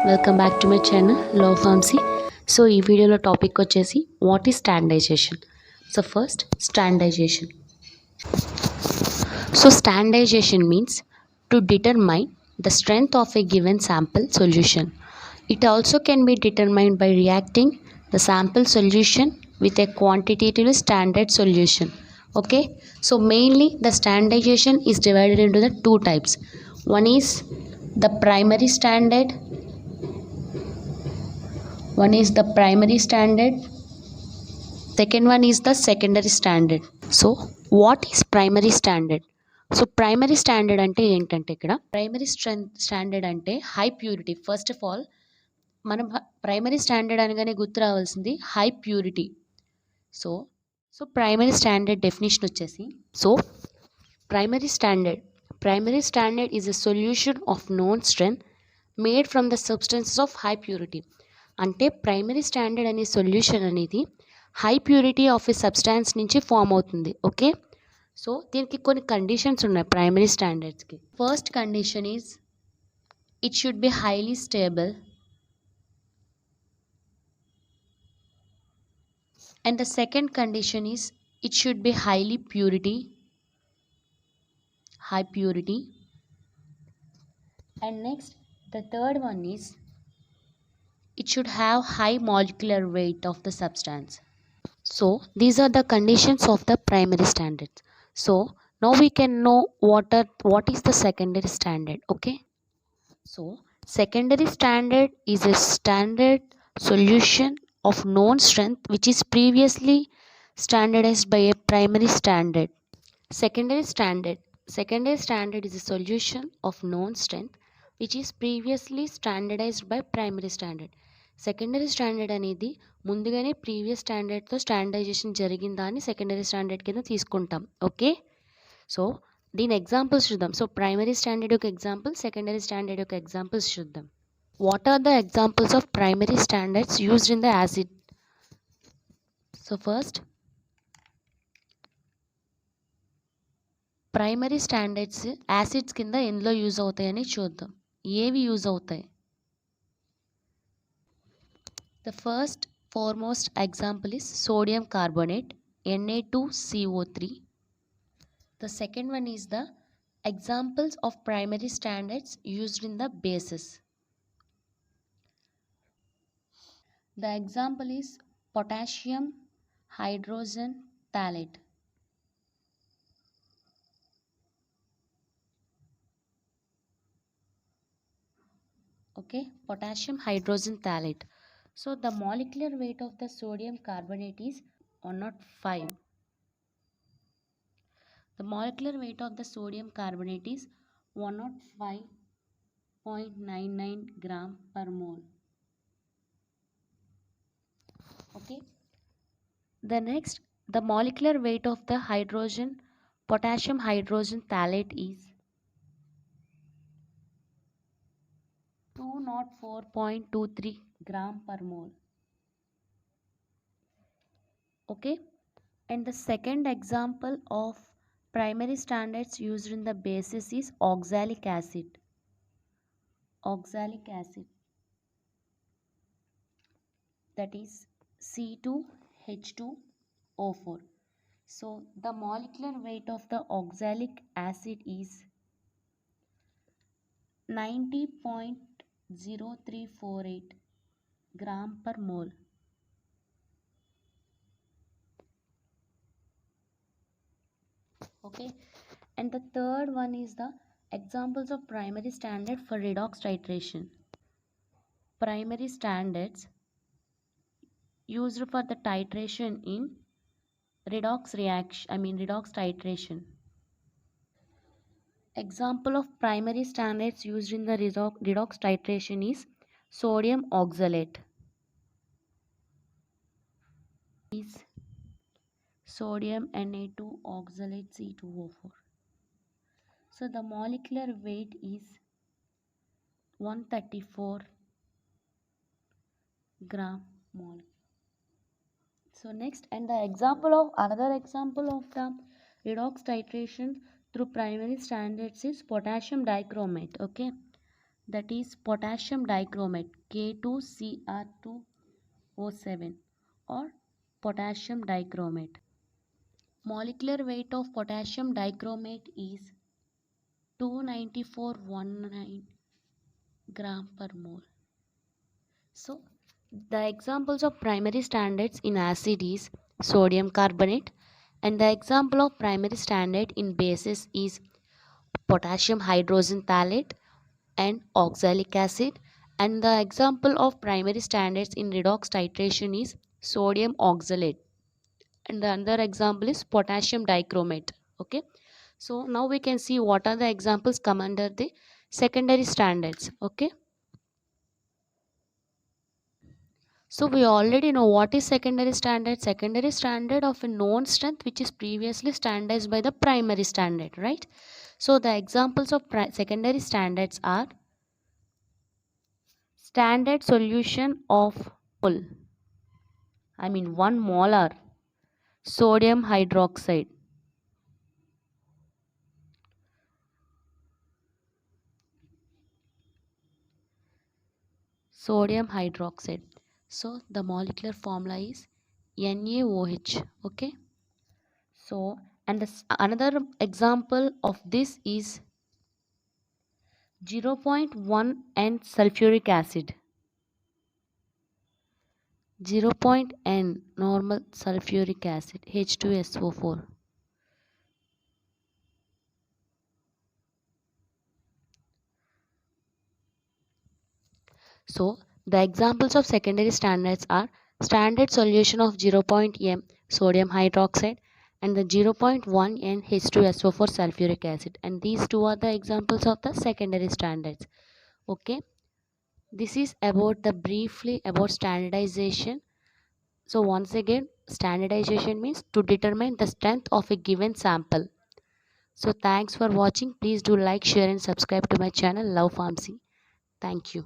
Welcome back to my channel love pharmacy. So ఈ వీడియోలో topic వచ్చేసి what is standardisation. So first standardisation. So standardization means to determine the strength of a given sample solution. It also can be determined by reacting the sample solution with a quantitatively standard solution. Okay, so mainly the standardization is divided into the two types. One is the primary standard. Second one is the secondary standard. So what is primary standard? So primary standard అంటే ఏంటంటే ఇక్కడ primary standard అంటే high purity. First of all మనం primary standard అనగానే గుర్తు రావాల్సింది high purity. So primary standard definition వచ్చేసి, so primary standard is a solution of known strength made from the substances of high purity. అంటే primary standard అనే solution అనేది high purity of a substance నుంచి form అవుతుంది. Okay, so దీనికి కొన్ని conditions ఉన్నాయి primary స్టాండర్డ్స్కి. First condition is it should be highly stable, and the second condition is it should be high purity, and next the third one is it should have high molecular weight of the substance. So these are the conditions of the primary standards. So now we can know what is the secondary standard. Okay, so secondary standard is a standard solution of known strength which is previously standardized by a primary standard. Secondary standard is a solution of known strength which is previously standardized by primary standard. Secondary standard అనేది ముందుగానే previous స్టాండర్డ్తో standardisation జరిగిందా అని secondary standard కింద తీసుకుంటాం. Okay, so దీని examples చూద్దాం. So primary standard యొక్క example, secondary standard యొక్క ఎగ్జాంపుల్స్ చూద్దాం. What are the examples of primary standards used in the acid? So first primary standards acids కింద ఎందులో యూజ్ అవుతాయని చూద్దాం. ఏవి యూజ్ అవుతాయి? The first foremost example is sodium carbonate, Na2CO3. The second one is the examples of primary standards used in the bases. The example is potassium hydrogen phthalate. Okay, potassium hydrogen phthalate. So the molecular weight of the sodium carbonate is 105. The molecular weight of the sodium carbonate is 105.99 gram per mole. Okay. The next, the molecular weight of the potassium hydrogen phthalate is 204.23 gram per mole. Okay, and the second example of primary standards used in the basis is oxalic acid. That is C2H2O4. So the molecular weight of the oxalic acid is 90.0348 gram per mole. Okay, and the third one is the examples of primary standard for redox titration. Primary standards used for the titration in redox titration. Example of primary standards used in the redox titration is sodium oxalate. Is sodium Na2 oxalate C2O4. So the molecular weight is 134 gram mole. So next, and the another example of the redox titration through primary standards is potassium dichromate. Okay, that is potassium dichromate K2Cr2O7 or potassium dichromate. Molecular weight of potassium dichromate is 29419 gram per mole. So the examples of primary standards in acid is sodium carbonate, and the example of primary standard in bases is potassium hydrogen phthalate and oxalic acid, and the example of primary standards in redox titration is sodium oxalate, and the other example is potassium dichromate. Okay, so now we can see what are the examples come under the secondary standards. Okay, so we already know what is secondary standard. Secondary standard of a known strength which is previously standardized by the primary standard, right? So the examples of secondary standards are standard solution of mole, I mean 1 molar sodium hydroxide, sodium hydroxide. So the molecular formula is NaOH. Okay, so and another example of this is 0.1 N sulfuric acid, 0.0 N normal sulfuric acid, H2SO4. So the examples of secondary standards are standard solution of 0.m sodium hydroxide and the 0.1 N H2SO4 sulfuric acid, and these two are the examples of the secondary standards. Okay, this is about the briefly about standardization. So once again, standardization means to determine the strength of a given sample. So thanks for watching. Please do like, share and subscribe to my channel Love Pharmacy. Thank you.